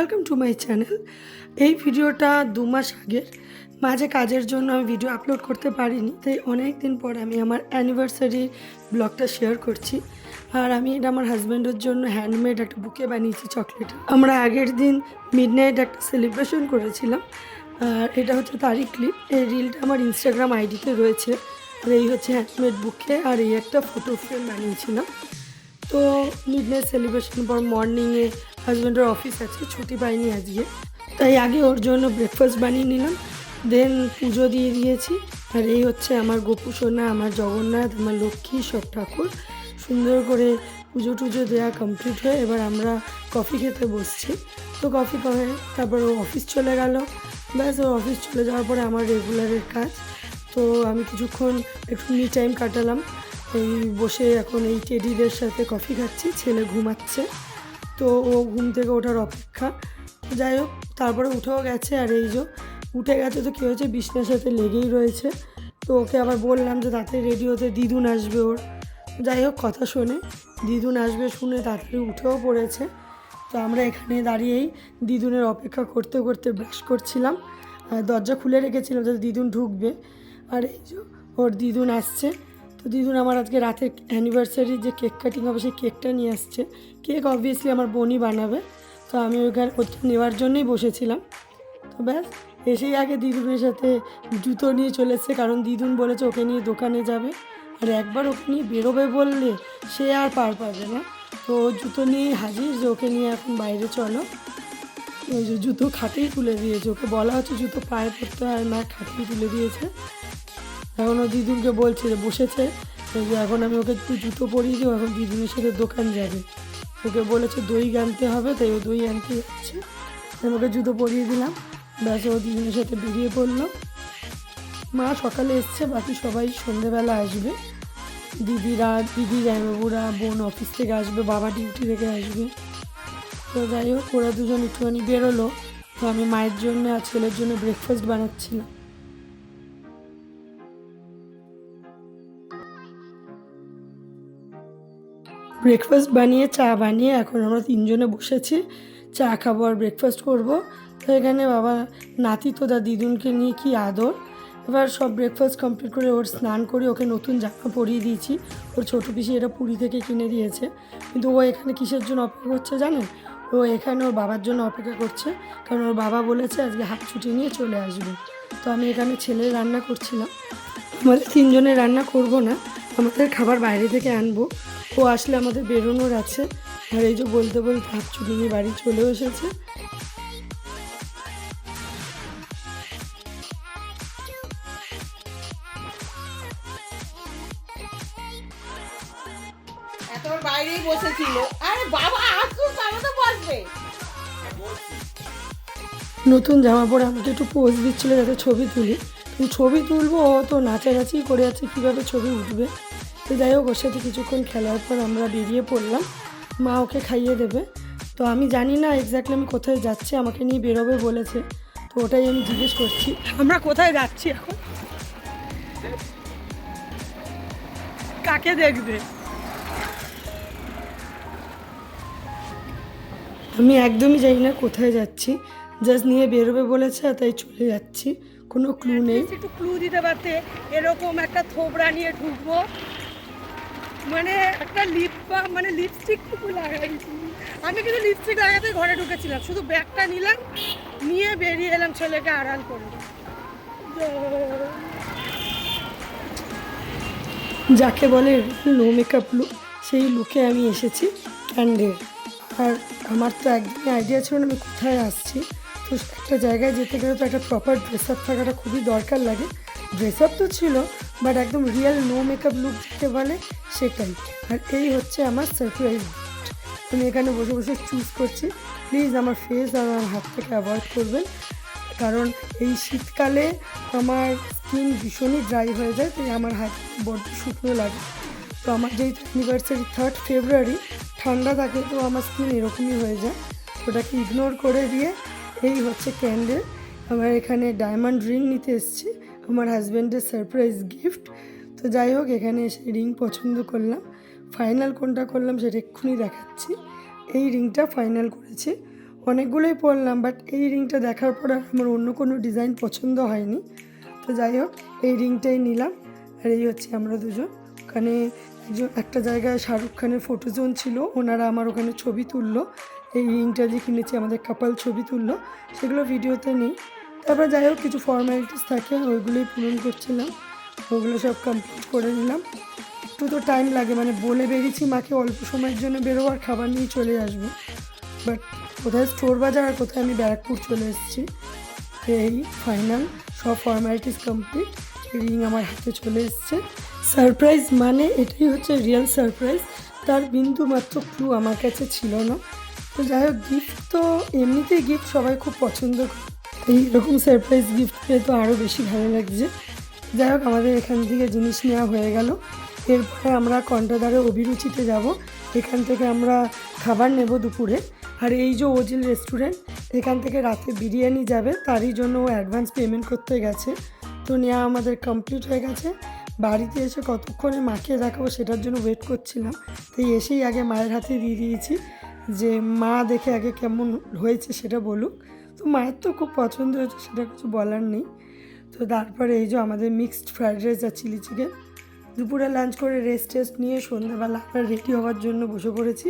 Welcome to my channel. এই ভিডিওটা 2 মাস আগের, মাঝে কাজের জন্য আমি ভিডিও আপলোড করতে পারিনি, তাই অনেক দিন পর আমি আমার অ্যানিভার্সারি ব্লগটা শেয়ার করছি। আর আমি এটা আমার হাজব্যান্ডের জন্য হ্যান্ডমেড একটা বুকে বানিয়েছি চকলেট। আমরা আগের দিন মিডনাইট একটা সেলিব্রেশন করেছিলাম, আর এটা হচ্ছে তারই ক্লিপ। এই রিলটা আমার ইনস্টাগ্রাম আইডিতে রয়েছে। আর এই হচ্ছে হ্যান্ডমেড বুকে, আর এই একটা ফটো ফ্রেম বানিয়েছিলাম। তো মিডনাইট সেলিব্রেশন পর মর্নিংয়ে হাজব্যান্ডের অফিস আছে, ছুটি পাইনি আজকে, তাই আগে ওর জন্য ব্রেকফাস্ট বানিয়ে নিলাম, দেন পুজো দিয়ে দিয়েছি। আর এই হচ্ছে আমার গোপু সোনা, আমার জগন্নাথ, আমার লক্ষ্মী, সব ঠাকুর। সুন্দর করে পুজো টুজো দেওয়া কমপ্লিট হয়ে এবার আমরা কফি খেতে বসছি। তো কফি করে তারপর ও অফিস চলে গেল। ব্যাস, ও অফিস চলে যাওয়ার পরে আমার রেগুলারের কাজ। তো আমি কিছুক্ষণ একটু মি টাইম কাটালাম, এই বসে এখন এই টেডিদের সাথে কফি খাচ্ছি। ছেলে ঘুমাচ্ছে, তো ও ঘুম থেকে ওঠার অপেক্ষা। যাই হোক, তারপরে উঠেও গেছে। আর এই যে উঠে গেছে, তো কী হয়েছে, বিছনার সাথে লেগেই রয়েছে। তো ওকে আবার বললাম যে তাড়াতাড়ি রেডি হতে, দিদুন আসবে ওর। যাই হোক, কথা শোনে, দিদুন আসবে শুনে তাড়াতাড়ি উঠেও পড়েছে। তো আমরা এখানে দাঁড়িয়েই দিদুনের অপেক্ষা করতে করতে ব্রাশ করছিলাম, আর দরজা খুলে রেখেছিলাম যাতে দিদুন ঢুকবে। আর এই যে ওর দিদুন আসছে। তো দিদুন আমার আজকে রাতের অ্যানিভার্সারির যে কেক কাটিং হবে সেই কেকটা নিয়ে আসছে। কেক অবভিয়াসলি আমার বোনই বানাবে, তো আমি ওইখানে ওটা নেওয়ার জন্যই বসেছিলাম। তো ব্যাস, এসেই আগে দিদুনের সাথে জুতো নিয়ে চলে এসছে, কারণ দিদুন বলেছে ওকে নিয়ে দোকানে যাবে। আর একবার ওকে নিয়ে বেরোবে বললে সে আর পার পাবে না। তো জুতো নিয়েই হাজির যে ওকে নিয়ে এখন বাইরে চলো। ওই যে জুতো খাটেই তুলে দিয়েছে, ওকে বলা হচ্ছে জুতো পায়ে পড়তে হয় না, খাটেই তুলে দিয়েছে। এখন ও দিদুনকে বলছে যে বসেছে, যে এখন আমি ওকে একটু জুতো পরিয়ে দিই, এখন দিদুনের সাথে দোকান যাবে। ওকে বলেছে দই আনতে হবে, তাই ও দই আনতে যাচ্ছে। আমি ওকে জুতো পরিয়ে দিলাম, ব্যাস ও দিদুনের সাথে বেরিয়ে পড়লো। মা সকালে এসছে, বাকি সবাই সন্ধেবেলা আসবে। দিদি জামাইবাবুরা, বোন অফিস থেকে আসবে, বাবা ডিউটি থেকে আসবে। তো যাই হোক, ওরা দুজন একটুখানি বেরোলো। তো আমি মায়ের জন্য আর ছেলের জন্য ব্রেকফাস্ট বানাচ্ছিলাম। ব্রেকফাস্ট বানিয়ে চা বানিয়ে এখন আমরা তিনজনে বসেছি, চা খাবো আর ব্রেকফাস্ট করব। তো এখানে বাবা নাতি তো তার দিদুনকে নিয়ে কি আদর। এবার সব ব্রেকফাস্ট কমপ্লিট করে ওর স্নান করে ওকে নতুন জামা পরিয়ে দিয়েছি। ওর ছোটো পিসি এটা পুরী থেকে কিনে দিয়েছে, কিন্তু ও এখানে কিসের জন্য অপেক্ষা করছে জানেন? ও এখানে ওর বাবার জন্য অপেক্ষা করছে, কারণ ওর বাবা বলেছে আজকে হাফ ছুটি নিয়ে চলে আসবে। তো আমি এখানে ছেলে রান্না করছিলাম। আমাদের তিনজনের রান্না করব না, আমাদের খাবার বাইরে থেকে আনবো। ও আসলে আমাদের বেরোনোর আছে। আর এই যে বলতে বলতে হাফ ছুটি নিয়ে বাড়ি চলেও এসেছে। তোর বাইরেই বসেছিল। আরে বাবা আসুক, আমাকে বসবে। নতুন জামা পরে আমাকে একটু পোজ দিচ্ছিলো যাতে ছবি তুলি, কিন্তু ছবি তুলবো, ও তো নাচানাচি করে আছে, কীভাবে ছবি উঠবে। তো যাই হোক, ওর সাথে কিছুক্ষণ খেলার পর আমরা বেরিয়ে পড়লাম, মা ওকে খাইয়ে দেবে। তো আমি জানি না এক্স্যাক্টলি আমি কোথায় যাচ্ছি, আমাকে নিয়ে বেরোবে বলেছে, তো ওটাই আমি জিজ্ঞেস করছি আমরা কোথায় যাচ্ছি এখন, কাকে দেখবে। আমি একদমই জানি না কোথায় যাচ্ছি, জাস্ট নিয়ে বেরোবে বলেছে, তাই চলে যাচ্ছি, কোনো ক্লু নেই। একটু ক্লু দিতে পারতে, এরকম একটা থোবড়া নিয়ে ঢুকবো, মানে একটা মানে লিপস্টিকটুকু লাগাইছি। আমি কিন্তু লিপস্টিক লাগাতে ঘরে ঢুকেছিলাম, শুধু ব্যাগটা নিলাম, নিয়ে বেরিয়ে এলাম ছেলেকে আড়াল করে। যাকে বলে নো মেকআপ লুক, সেই লুকে আমি এসেছি ক্যান্ডেল। আর আমার তো একদিনই আইডিয়া ছিল না আমি কোথায় আসছি। তো একটা জায়গায় যেতে গেলে তো একটা প্রপার ড্রেস আপ থাকাটা খুবই দরকার লাগে। ড্রেস আপ তো ছিল, বাট একদম রিয়েল নো মেকআপ লুক যেতে বলে সেটাই। আর এই হচ্ছে আমার সারপ্রাইজ গিফট। আমি এখানে বসে বসে চুজ করছি। প্লিজ আমার ফেস আর আমার হাত থেকে অ্যাভয়েড করবেন, কারণ এই শীতকালে আমার স্কিন ভীষণই ড্রাই হয়ে যায়, তাই আমার হাত বড্ড শুকনো লাগে। তো আমার যেহেতু অ্যানিভার্সারি 3rd ফেব্রুয়ারি, ঠান্ডা থাকে, তো আমার স্কিন এরকমই হয়ে যায়। ওটাকে ইগনোর করে দিয়ে এই হচ্ছে ক্যান্ডেল। আমার এখানে ডায়মন্ড রিং নিতে এসেছি, আমার হাজব্যান্ডের সারপ্রাইজ গিফট। তো যাই হোক, এখানে এসে রিং পছন্দ করলাম, ফাইনাল কোনটা করলাম সেটা এক্ষুনি দেখাচ্ছি। এই রিংটা ফাইনাল করেছি। অনেকগুলোই পরলাম, বাট এই রিংটা দেখার পর আর আমার অন্য কোনো ডিজাইন পছন্দ হয়নি। তো যাই হোক, এই রিংটাই নিলাম। আর এই হচ্ছে আমরা দুজন। ওখানে একটা জায়গায় শাহরুখ খানের ফটো জোন ছিল, ওনারা আমার ওখানে ছবি তুললো। এই রিংটা যে কিনেছি আমাদের কাপাল ছবি তুললো, সেগুলো ভিডিওতে নেই। তারপর যাই হোক, কিছু ফর্মালিটিস থাকে, ওইগুলোই পূরণ করছিলাম। ওগুলো সব কমপ্লিট করে নিলাম। একটু তো টাইম লাগে, মানে বলে বেরিয়েছি মাকে অল্প সময়ের জন্য বেরোবো আর খাবার নিয়ে চলে আসবো, বাট কোথায় স্টোর বাজার আর কোথায় আমি ব্যারাকপুর চলে এসেছি। এই ফাইনাল সব ফর্মালিটিস কমপ্লিট, রিং আমার হাতে চলে এসছে। সারপ্রাইজ মানে এটাই হচ্ছে রিয়েল সারপ্রাইজ, তার বিন্দু মাত্র ক্লু আমার কাছে ছিল না। তো যাই হোক, গিফট তো এমনিতেই গিফট সবাই খুব পছন্দ করে, এইরকম সারপ্রাইজ গিফট পেয়ে তো আরও বেশি ভালো লাগছে। যাই হোক, আমাদের এখান থেকে জিনিস নেওয়া হয়ে গেল। এরপরে আমরা কণ্ঠদ্বারে অভিরুচিতে যাব। এখান থেকে আমরা খাবার নেব দুপুরে। আর এই যে ওজিল রেস্টুরেন্ট, এখান থেকে রাতে বিরিয়ানি যাবে, তারই জন্য ও অ্যাডভান্স পেমেন্ট করতে গেছে। তো নেওয়া আমাদের কমপ্লিট হয়ে গেছে। বাড়িতে এসে কতক্ষণে মাকে দেখাবো সেটার জন্য ওয়েট করছিলাম। তাই এসেই আগে মায়ের হাতে দিয়ে দিয়েছি, যে মা দেখে আগে কেমন হয়েছে সেটা বলুক। তো মায়ের তো খুব পছন্দ হয়েছে, সেটা কিছু বলার নেই। তো তারপরে এই যে আমাদের মিক্সড ফ্রাইড রাইস আর চিলি চিকেন। দুপুরে লাঞ্চ করে রেস্ট নিয়ে সন্ধ্যাবেলা আমরা রেডি হওয়ার জন্য বসে পড়েছি।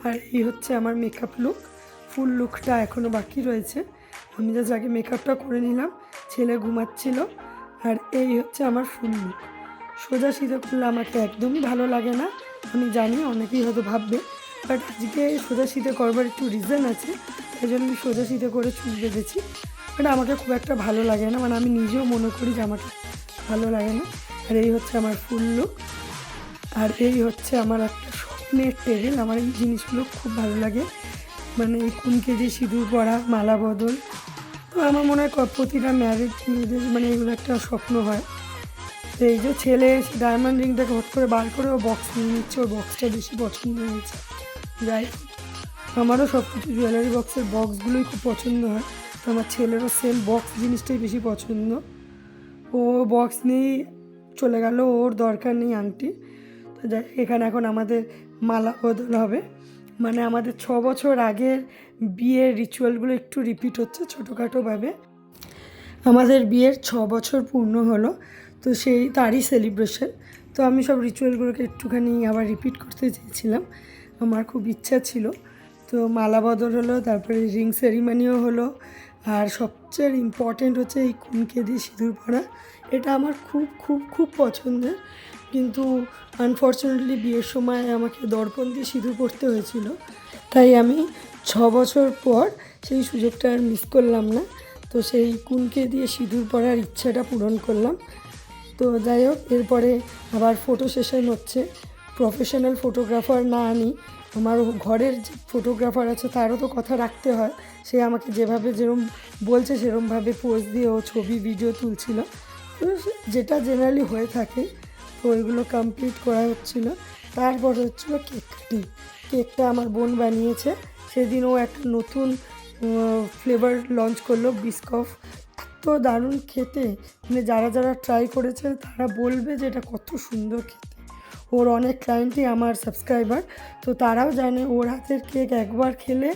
আর এই হচ্ছে আমার মেকআপ লুক। ফুল লুকটা এখনও বাকি রয়েছে, আমি জাস্ট আগে মেকআপটা করে নিলাম। ছেলে ঘুমাচ্ছিল। আর এই হচ্ছে আমার ফুল লুক। সোজা সিধে করলে আমাকে একদমই ভালো লাগে না, আমি জানি অনেকেই হয়তো ভাববে, বাট আজকে সোজা সিধে করবার একটু রিজন আছে, তাই জন্য আমি সোজা সিধে করে চুল বেঁধেছি। বাট আমাকে খুব একটা ভালো লাগে না, মানে আমি নিজেও মনে করি যে আমাকে ভালো লাগে না। আর এই হচ্ছে আমার ফুল লুক। আর এই হচ্ছে আমার একটা স্বপ্নের টেবিল। আমার এই জিনিসগুলো খুব ভালো লাগে, মানে এই কুনকে যে সিঁদুর পরা, মালা বদল। তো আমার মনে হয় প্রতিটা ম্যারেজ মেয়েদের মানে এগুলো একটা স্বপ্ন হয়। তো এই যে ছেলে এসে ডায়মন্ড রিংটাকে হট করে বার করে ও বক্স নিয়ে নিচ্ছে, ওর বক্সটা বেশি পছন্দ হয়েছে। যাই হোক, আমারও সব কিছু জুয়েলারি বক্সের বক্সগুলোই খুব পছন্দ হয়। তো আমার ছেলেরও সেম বক্স জিনিসটাই বেশি পছন্দ। ও বক্স নিয়েই চলে গেল, ওর দরকার নেই আংটি। তো যাই, এখানে এখন আমাদের মালা বদল হবে, মানে আমাদের 6 বছর আগের বিয়ের রিচুয়ালগুলো একটু রিপিট হচ্ছে ছোটোখাটোভাবে। আমাদের বিয়ের 6 বছর পূর্ণ হলো, তো সেই তারই সেলিব্রেশন। তো আমি সব রিচুয়ালগুলোকে একটুখানি আবার রিপিট করতে চেয়েছিলাম, আমার খুব ইচ্ছা ছিল। তো মালা বদল হলো, তারপরে রিং সেরিমানিও হলো। আর সবচেয়ে ইম্পর্টেন্ট হচ্ছে এই কুনকে দিয়ে সিঁদুর পরা। এটা আমার খুব খুব খুব পছন্দের, কিন্তু আনফর্চুনেটলি বিয়ের সময় আমাকে দর্পণ দিয়ে সিঁদুর পরতে হয়েছিল, তাই আমি 6 বছর পর সেই সুযোগটা আর মিস করলাম না। তো সেই কুনকে দিয়ে সিঁদুর পরার ইচ্ছাটা পূরণ করলাম। তো যাই হোক, এরপরে আবার ফটো সেশন হচ্ছে। প্রফেশনাল ফটোগ্রাফার না আনি, আমার ঘরের যে ফটোগ্রাফার আছে তারও তো কথা রাখতে হয়। সে আমাকে যেরকম বলছে সেরকমভাবে পোজ দিয়ে ও ছবি ভিডিও তুলছিল, তো যেটা জেনারেলি হয়ে থাকে। তো ওইগুলো কমপ্লিট করা হচ্ছিলো। তারপর হচ্ছিলো কেক কাটিং। কেকটা আমার বোন বানিয়েছে, সেদিন ও একটা নতুন ফ্লেভার লঞ্চ করলো, বিস্কফ। এত দারুণ খেতে, মানে যারা যারা ট্রাই করেছে তারা বলবে যে এটা কত সুন্দর খেতে। ওর অনেক ক্লায়েন্টই আমার সাবস্ক্রাইবার, তো তারাও জানে ওর হাতের কেক একবার খেলে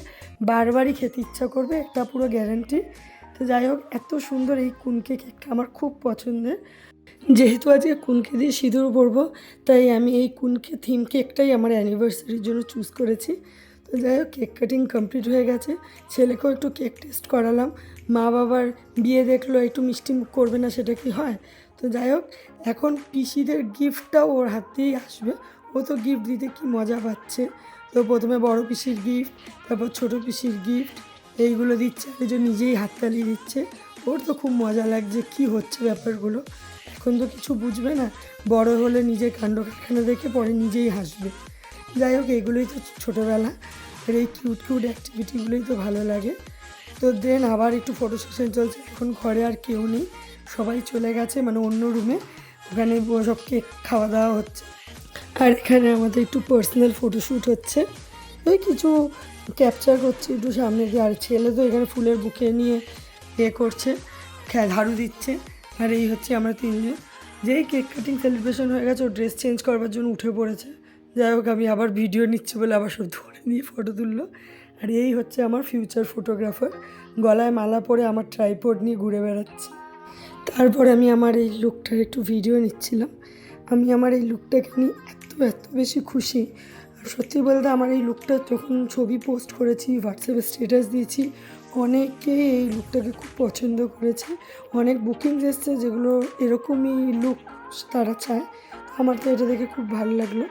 বারবারই খেতে ইচ্ছা করবে, এটা পুরো গ্যারান্টি। তো যাই হোক, এত সুন্দর এই কুনকে কেকটা আমার খুব পছন্দের। যেহেতু আজকে কুনকে দিয়ে সিঁদুর পরবো, তাই আমি এই কুনকে থিম কেকটাই আমার অ্যানিভার্সারির জন্য চুজ করেছি। তো যাই হোক, কেক কাটিং কমপ্লিট হয়ে গেছে। ছেলেকেও একটু কেক টেস্ট করালাম। মা বাবার বিয়ে দেখলো, একটু মিষ্টি মুখ করবে না, সেটা কি হয়? তো যাই হোক, এখন পিসিদের গিফটটাও ওর হাত দিয়েই আসবে। ও তো গিফট দিতে কি মজা পাচ্ছে। তো প্রথমে বড় পিসির গিফট, তারপর ছোটো পিসির গিফট, এইগুলো দিচ্ছে, আর যে নিজেই হাততালি দিচ্ছে। ওর তো খুব মজা লাগছে কী হচ্ছে ব্যাপারগুলো। এখন তো কিছু বুঝবে না, বড় হলে নিজের কাণ্ড কারখানা দেখে পরে নিজেই হাসবে। যাই হোক, এগুলোই তো ছোটোবেলা, আর এই কিউট কিউট অ্যাক্টিভিটিগুলোই তো ভালো লাগে। তো দেন আবার একটু ফটো সেশন চলছে। এখন ঘরে আর কেউ নেই, সবাই চলে গেছে মানে অন্য রুমে, ওখানে সব কেক খাওয়া দাওয়া হচ্ছে। আর এখানে আমাদের একটু পার্সোনাল ফটোশ্যুট হচ্ছে, ওই কিছু ক্যাপচার করছি একটু সামনে দিয়ে। আর ছেলে তো এখানে ফুলের বুকে নিয়ে করছে, ঝাড়ু দিচ্ছে। আর এই হচ্ছে আমরা তিনজন। যেই কেক কাটিং সেলিব্রেশন হয়ে গেছে, ও ড্রেস চেঞ্জ করবার জন্য উঠে পড়েছে। যাই হোক, আমি আবার ভিডিও নিচ্ছি বলে আবার সব ধরে নিয়ে ফটো তুললো। আর এই হচ্ছে আমার ফিউচার ফটোগ্রাফার, গলায় মালা পরে আমার ট্রাইপড নিয়ে ঘুরে বেড়াচ্ছে। তারপরে আমি আমার এই লুকটার একটু ভিডিও নিচ্ছিলাম। আমি আমার এই লুকটাকে নিয়ে এত বেশি খুশি। আর সত্যি বলতে আমার এই লুকটা যখন ছবি পোস্ট করেছি, হোয়াটসঅ্যাপে স্ট্যাটাস দিয়েছি, অনেকে এই লুকটাকে খুব পছন্দ করেছে। অনেক বুকিংস এসছে যেগুলো এরকমই লুক তারা চায়। আমার তো এটা দেখে খুব ভালো লাগলো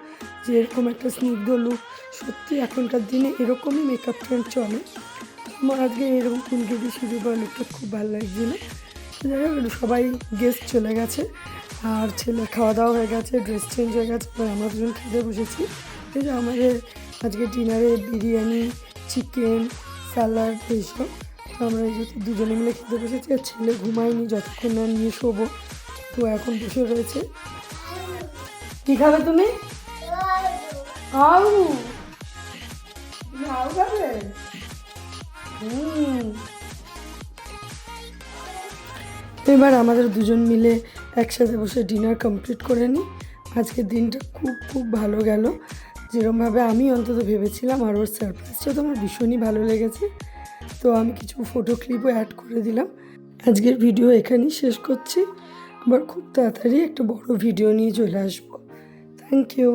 যে এরকম একটা স্নিগ্ধ লুক, সত্যি এখনকার দিনে এরকমই মেকআপ ট্রেন্ড চলে। আমার আজকে এরকম কুলকেটি শুরু করা লুকটা খুব ভালো লাগছিলো। যাই হোক, সবাই গেস্ট চলে গেছে আর ছেলে খাওয়া দাওয়া হয়ে গেছে, ড্রেস চেঞ্জ হয়ে গেছে, এবার আমরা দুজন খেতে বসেছি। এই যে আমাদের আজকে ডিনারে বিরিয়ানি, চিকেন, স্যালাড এইসব। তো আমরা এই যে দুজনে মিলে খেতে বসেছি। আর ছেলে ঘুমায়নি, যতক্ষণ না নিয়ে শোবো, তো এখন বসে রয়েছে। কী খাবে তুমি? আউ আউ খাবে? এবার আমাদের দুজন মিলে একসাথে বসে ডিনার কমপ্লিট করে নিই। আজকের দিনটা খুব ভালো গেল, যেরকমভাবে আমি অন্তত ভেবেছিলাম। আর ওর সারপ্রাইজটা তো আমার ভীষণই ভালো লেগেছে। তো আমি কিছু ফটো ক্লিপও অ্যাড করে দিলাম। আজকের ভিডিও এখানেই শেষ করছি। আবার খুব তাড়াতাড়ি একটা বড় ভিডিও নিয়ে চলে আসবো। Thank you.